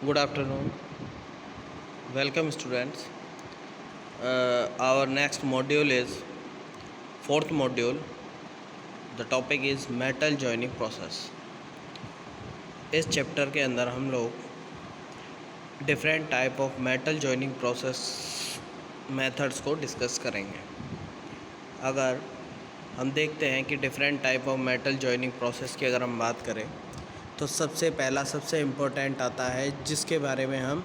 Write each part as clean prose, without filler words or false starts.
Good afternoon. Welcome, students. Our next module is fourth module. The topic is metal joining process. इस chapter के अंदर हम लोग different type of metal joining process methods को discuss करेंगे। अगर हम देखते हैं कि different type of metal joining process की अगर हम बात करें तो सबसे इम्पोर्टेंट आता है जिसके बारे में हम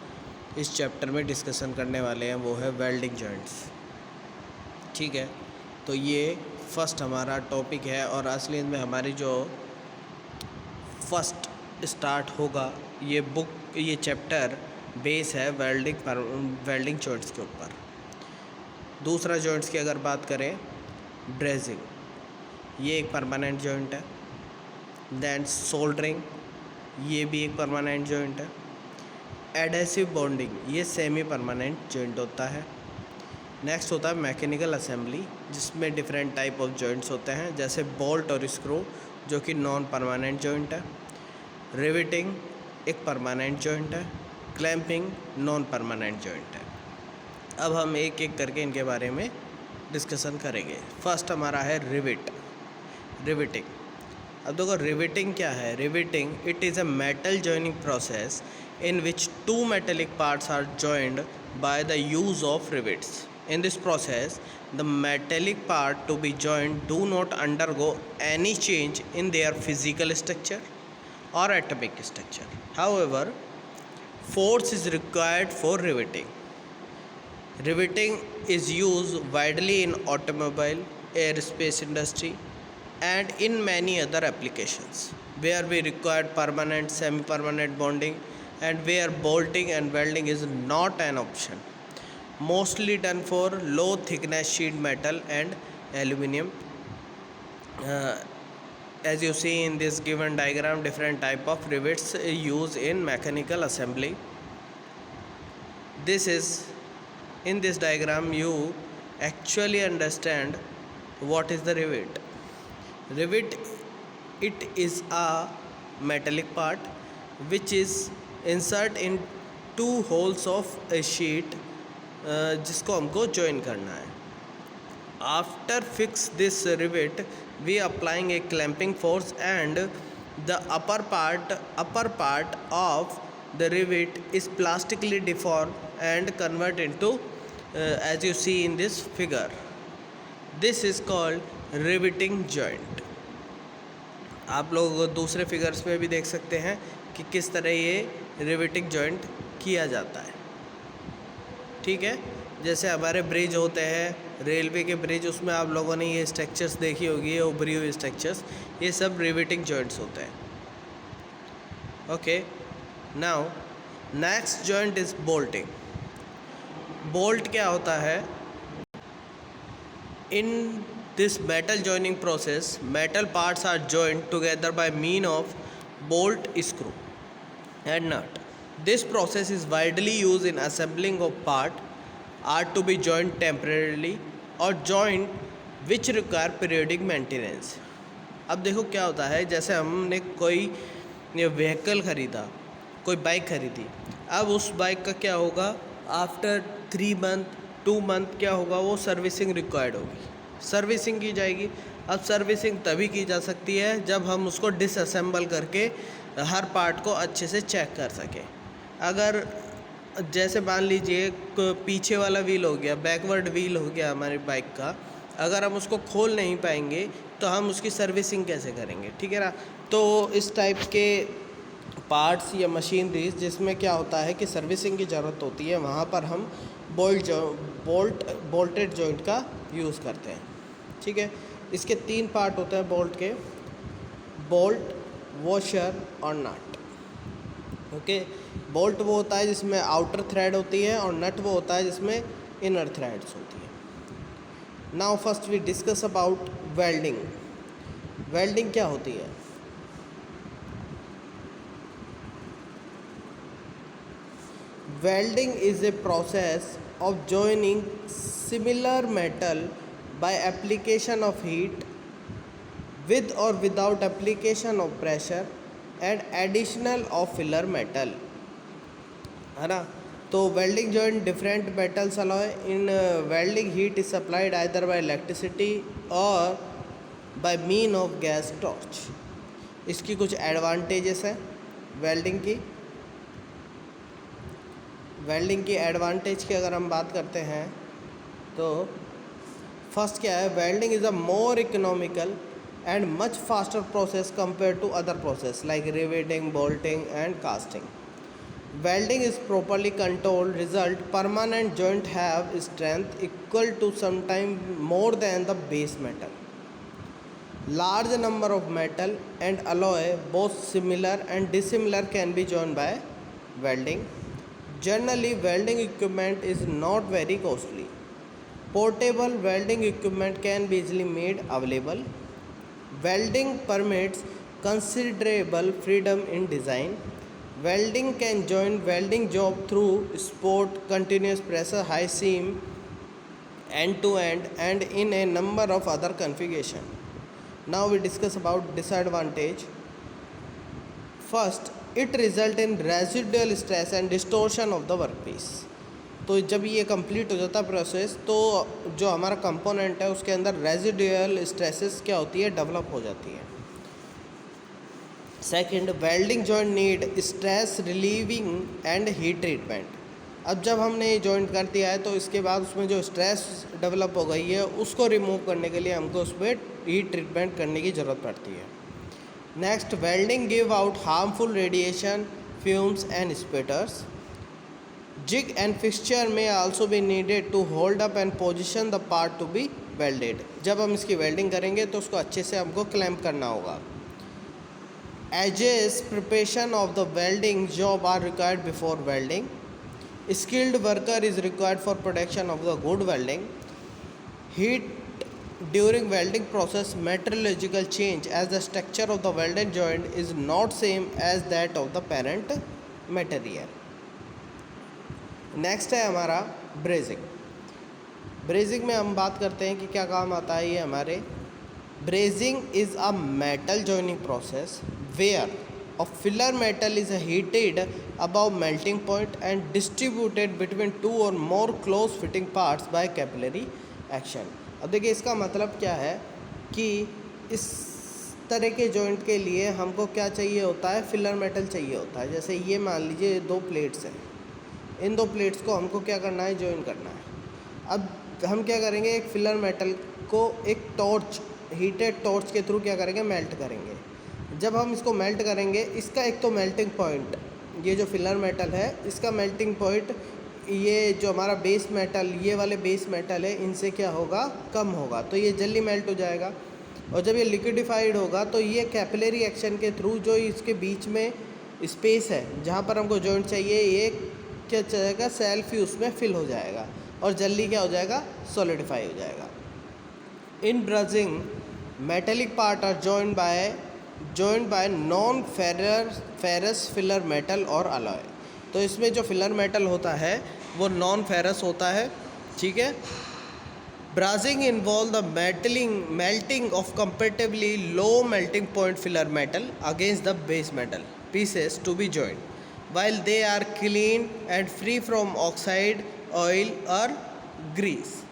इस चैप्टर में डिस्कशन करने वाले हैं, वो है वेल्डिंग जॉइंट्स। ठीक है, तो ये फर्स्ट हमारा टॉपिक है और असलियत में हमारी जो फर्स्ट स्टार्ट होगा ये चैप्टर बेस है वेल्डिंग जॉइंट्स के ऊपर। दूसरा जॉइंट्स की अगर बात करें, ब्रेजिंग, ये एक परमानेंट जॉइंट है। दैन सोल्डरिंग, ये भी एक परमानेंट जॉइंट है। एडहेसिव बॉन्डिंग, ये सेमी परमानेंट जॉइंट होता है। नेक्स्ट होता है मैकेनिकल असेंबली, जिसमें डिफरेंट टाइप ऑफ जॉइंट्स होते हैं, जैसे बोल्ट और स्क्रू जो कि नॉन परमानेंट जॉइंट है। रिवेटिंग एक परमानेंट जॉइंट है। क्लैंपिंग नॉन परमानेंट जॉइंट है। अब हम एक एक करके इनके बारे में डिस्कशन करेंगे। फर्स्ट हमारा है रिवेटिंग। अब देखो रिवेटिंग क्या है। Riveting it is a metal joining process in which two metallic parts are joined by the use of rivets. In this process, the metallic part to be joined do not undergo any change in their physical structure or atomic structure. However, force is required for riveting. Riveting is used widely in automobile, aerospace industry, and in many other applications where we require permanent, semi-permanent bonding and where bolting and welding is not an option. Mostly done for low thickness sheet metal and aluminum. As you see in this given diagram, different type of rivets used in mechanical assembly. In this diagram you actually understand what is the rivet. Rivet, it is a metallic part which is insert in two holes of a sheet जिसको हमको join करना है. After fix this rivet, we applying a clamping force and the upper part of the rivet is plastically deformed and convert into as you see in this figure. This is called riveting joint. आप लोग दूसरे figures में भी देख सकते हैं कि किस तरह ये रिवेटिंग जॉइंट किया जाता है। ठीक है, जैसे हमारे ब्रिज होते हैं, रेलवे के ब्रिज, उसमें आप लोगों ने ये स्ट्रक्चर्स देखी होगी, ये उभरी हुई स्ट्रक्चर्स, ये सब रिवेटिंग जॉइंट्स होते हैं। Okay, now next joint is bolting. Bolt क्या होता है? इन this metal joining process, metal parts are joined together by mean of bolt, screw and nut. This process is widely used in assembling of part are to be joined temporarily or joint which require periodic maintenance. अब देखो क्या होता है, जैसे हमने कोई vehicle ख़रीदा, कोई बाइक ख़रीदी, अब उस बाइक का क्या होगा, आफ्टर 3 मंथ 2 मंथ क्या होगा, वो सर्विसिंग रिक्वायर्ड होगी, सर्विसिंग की जाएगी। अब सर्विसिंग तभी की जा सकती है जब हम उसको डिसअसेंबल करके हर पार्ट को अच्छे से चेक कर सकें। अगर जैसे मान लीजिए पीछे वाला व्हील हो गया, बैकवर्ड व्हील हो गया हमारी बाइक का, अगर हम उसको खोल नहीं पाएंगे तो हम उसकी सर्विसिंग कैसे करेंगे? ठीक है ना। तो इस टाइप के पार्ट्स या मशीनरीज जिसमें क्या होता है कि सर्विसिंग की ज़रूरत होती है, वहाँ पर हम बोल्टेड जॉइंट का यूज़ करते हैं। ठीक है, इसके 3 पार्ट होते हैं बोल्ट के, बोल्ट, वॉशर और नट। ओके, बोल्ट वो होता है जिसमें आउटर थ्रेड होती है और नट वो होता है जिसमें इनर थ्रेड्स होती है। Now first we discuss about welding. Welding क्या होती है? Welding is a process of joining similar metal by application of heat with or without application of pressure and additional of filler metal. है ना। तो welding joint different metals alloy in welding heat is supplied either by electricity or by mean of gas torch. इसकी कुछ advantages हैं welding की advantage की अगर हम बात करते हैं तो फर्स्ट क्या है, welding is a more economical and much faster process compare to other process like riveting, bolting and casting. Welding is properly controlled result permanent joint have strength equal to sometimes more than the base metal. Large number of metal and alloy both similar and dissimilar can be joined by welding. Generally welding equipment is not very costly. Portable welding equipment can be easily made available. Welding permits considerable freedom in design. Welding can join welding job through sport, continuous pressure, high seam, end to end, and in a number of other configuration. Now we discuss about disadvantage. First, it result in residual stress and distortion of the workpiece. तो जब ये complete हो जाता है process तो जो हमारा component है उसके अंदर रेजिडुअल स्ट्रेसेस क्या होती है, डेवलप हो जाती है. Second, welding joint need stress relieving and heat treatment. अब जब हमने ये जॉइंट कर दिया है तो इसके बाद उसमें जो स्ट्रेस डेवलप हो गई है उसको रिमूव करने के लिए हमको उसमें हीट ट्रीटमेंट करने की ज़रूरत पड़ती है. Next, welding give out harmful radiation, fumes and spatters. Jig and fixture may also be needed to hold up and position the part to be welded. जब हम इसकी वेल्डिंग करेंगे तो उसको अच्छे से हमको क्लैम्प करना होगा. Edges preparation of the welding job are required before welding. Skilled worker is required for protection of the good welding. Heat during welding process metallurgical change as the structure of the welded joint is not same as that of the parent material. Next है हमारा brazing. Brazing में हम बात करते हैं कि क्या काम आता है ये हमारे. Brazing is a metal joining process where a filler metal is heated above melting point and distributed between two or more close fitting parts by capillary action. अब देखिए इसका मतलब क्या है कि इस तरह के जॉइंट के लिए हमको क्या चाहिए होता है, फिलर मेटल चाहिए होता है. जैसे ये मान लीजिए दो प्लेट्स हैं, इन दो प्लेट्स को हमको क्या करना है, जॉइन करना है. अब हम क्या करेंगे, एक फिलर मेटल को एक टॉर्च, हीटेड टॉर्च के थ्रू क्या करेंगे, मेल्ट करेंगे. जब हम इसको मेल्ट करेंगे, इसका एक तो मेल्टिंग पॉइंट, ये जो फिलर मेटल है इसका मेल्टिंग पॉइंट, ये जो हमारा बेस मेटल, ये वाले बेस मेटल है, इनसे क्या होगा, कम होगा. तो ये जल्दी मेल्ट हो जाएगा. और जब ये लिक्विडिफाइड होगा तो ये कैपिलरी एक्शन के थ्रू जो इसके बीच में स्पेस है जहाँ पर हमको जॉइंट चाहिए, ये क्या जाएगा, सेल्फ ही उसमें फिल हो जाएगा और जल्दी क्या हो जाएगा, सॉलिडिफाई हो जाएगा. In brazing metallic part are joined by non ferrous filler metal or alloy. तो इसमें जो फिलर मेटल होता है वो नॉन फेरस होता है. ठीक है. Brazing involve the melting of comparatively low melting point filler metal against the base metal pieces to be joined while they are clean and free from oxide, oil or grease.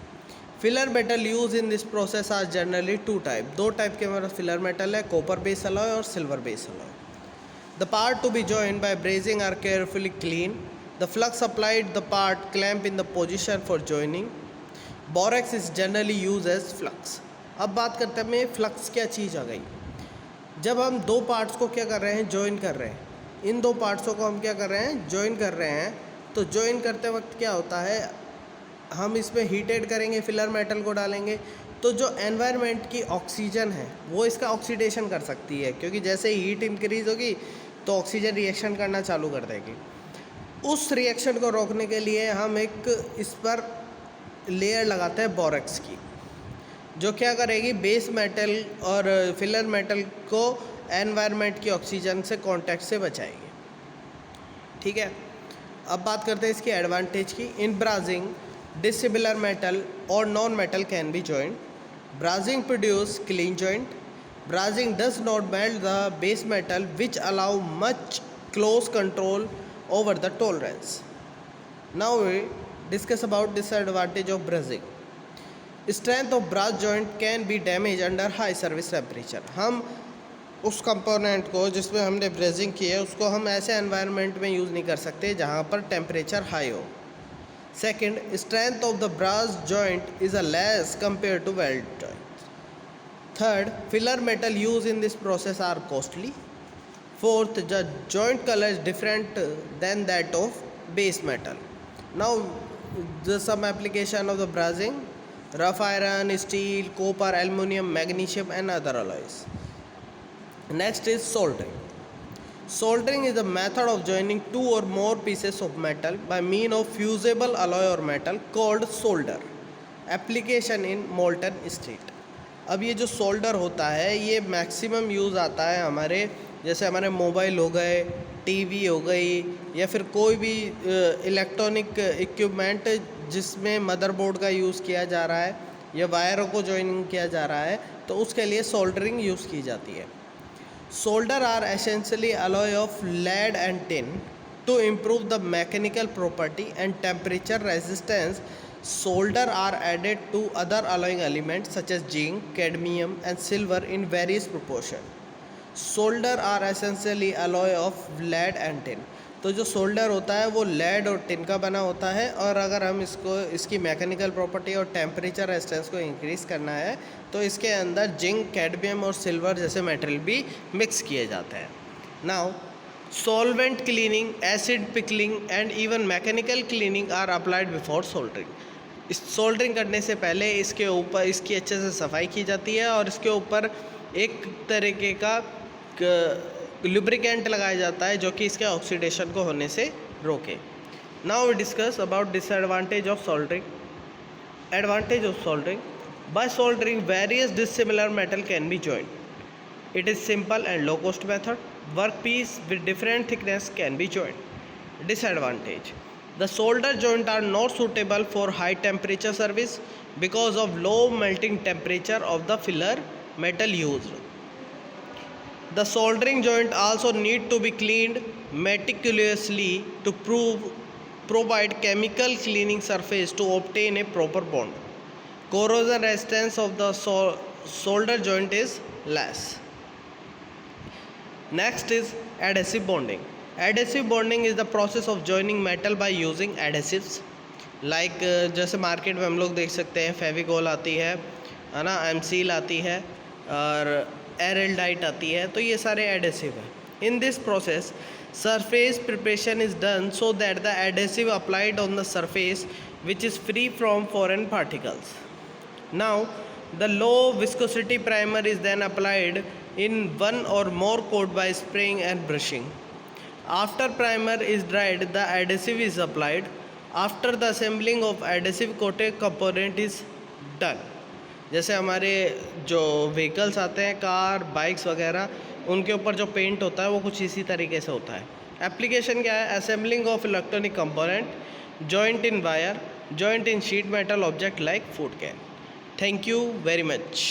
Filler metal use in this process are generally two type. दो type के हमारा filler metal है, copper base alloy और silver base alloy. The part to be joined by brazing are carefully clean. The flux applied the part clamp in the position for joining. Borax is generally use as flux. अब बात करते हैं flux क्या चीज़ आ गई. जब हम दो parts को क्या कर रहे हैं, जॉइन कर रहे हैं, इन दो पार्ट्सों को हम क्या कर रहे हैं, जॉइन कर रहे हैं. तो जॉइन करते वक्त क्या होता है, हम इसमें हीटेड करेंगे, फिलर मेटल को डालेंगे तो जो एनवायरनमेंट की ऑक्सीजन है वो इसका ऑक्सीडेशन कर सकती है, क्योंकि जैसे ही हीट इंक्रीज़ होगी तो ऑक्सीजन रिएक्शन करना चालू कर देगी. उस रिएक्शन को रोकने के लिए हम एक इस पर लेयर लगाते हैं बोरेक्स की, जो क्या करेगी, बेस मेटल और फिलर मेटल को एनवायरनमेंट की ऑक्सीजन से कांटेक्ट से बचाएगी. ठीक है. अब बात करते हैं इसकी एडवांटेज की. इन ब्राजिंग dissimilar metal or non-metal can be joined. Brazing produce clean joint. Brazing does not melt the base metal, which allow much close control over the tolerance. Now we discuss about disadvantage of brazing. Strength of brass joint can be damaged under high service temperature. हम उस component को जिसमें हमने brazing की है उसको हम ऐसे एनवायरनमेंट में यूज़ नहीं कर सकते जहाँ पर टेम्परेचर हाई हो. Second, strength of the brass joint is a less compare to weld joint. Third, filler metal use in this process are costly. Fourth, the joint colour is different than that of base metal. Now the some application of the brazing: rough iron, steel, copper, aluminum, magnesium and other alloys. Next is soldering. Soldering is a method of joining two or more pieces of metal by means of fusible alloy or metal called solder. Application in molten steel. अब ये जो solder होता है ये maximum use आता है हमारे जैसे हमारे मोबाइल हो गए, टीवी हो गई या फिर कोई भी इलेक्ट्रॉनिक इक्विपमेंट जिसमें मदरबोर्ड का यूज़ किया जा रहा है या वायरों को जॉइनिंग किया जा रहा है तो उसके लिए सोल्डरिंग यूज़ की जाती है. Solder are essentially alloy of lead and tin to improve the mechanical property and temperature resistance. Solder are added to other alloying elements such as zinc, cadmium and silver in various proportion. Solder are essentially alloy of lead and tin. तो जो solder होता है वो lead और tin का बना होता है और अगर हम इसकी मैकेनिकल प्रॉपर्टी और टेम्परेचर रेजिस्टेंस को इंक्रीज़ करना है तो इसके अंदर जिंक, कैडमियम और सिल्वर जैसे मेटेरियल भी मिक्स किए जाते हैं. Now solvent cleaning, acid pickling and even mechanical cleaning are applied before soldering. इस सोल्डरिंग करने से पहले इसके ऊपर इसकी अच्छे से सफाई की जाती है और इसके ऊपर एक तरीके का लुब्रिकेंट लगाया जाता है जो कि इसके ऑक्सीडेशन को होने से रोके. Now we discuss about disadvantage of soldering. Advantage of soldering: by soldering various dissimilar metal can be joined. It is simple and low cost method. Work piece with different thickness can be joined. Disadvantage: the solder joint are not suitable for high temperature service because of low melting temperature of the filler metal used. The soldering joint also need to be cleaned meticulously to provide chemical cleaning surface to obtain a proper bond. Corrosion resistance of the solder joint is less. Next is adhesive bonding. Adhesive bonding is the process of joining metal by using adhesives like जैसे market में हम लोग देख सकते हैं फेविकोल आती है ना, एमसील आती है और एरेल्डाइट आती है, तो ये सारे एडेसिव हैं. इन this process surface preparation is done so that the adhesive applied on the surface which is free from foreign particles. Now the low viscosity primer is then applied in one or more coat by spraying and brushing. After primer is dried, the adhesive is applied. After the assembling of adhesive coated component is done. जैसे हमारे जो vehicles आते हैं, car, bikes वगैरह, उनके ऊपर जो paint होता है वो कुछ इसी तरीके से होता है. एप्लीकेशन क्या है? Assembling of electronic component, joint in wire, joint in sheet metal object like food can. Thank you very much.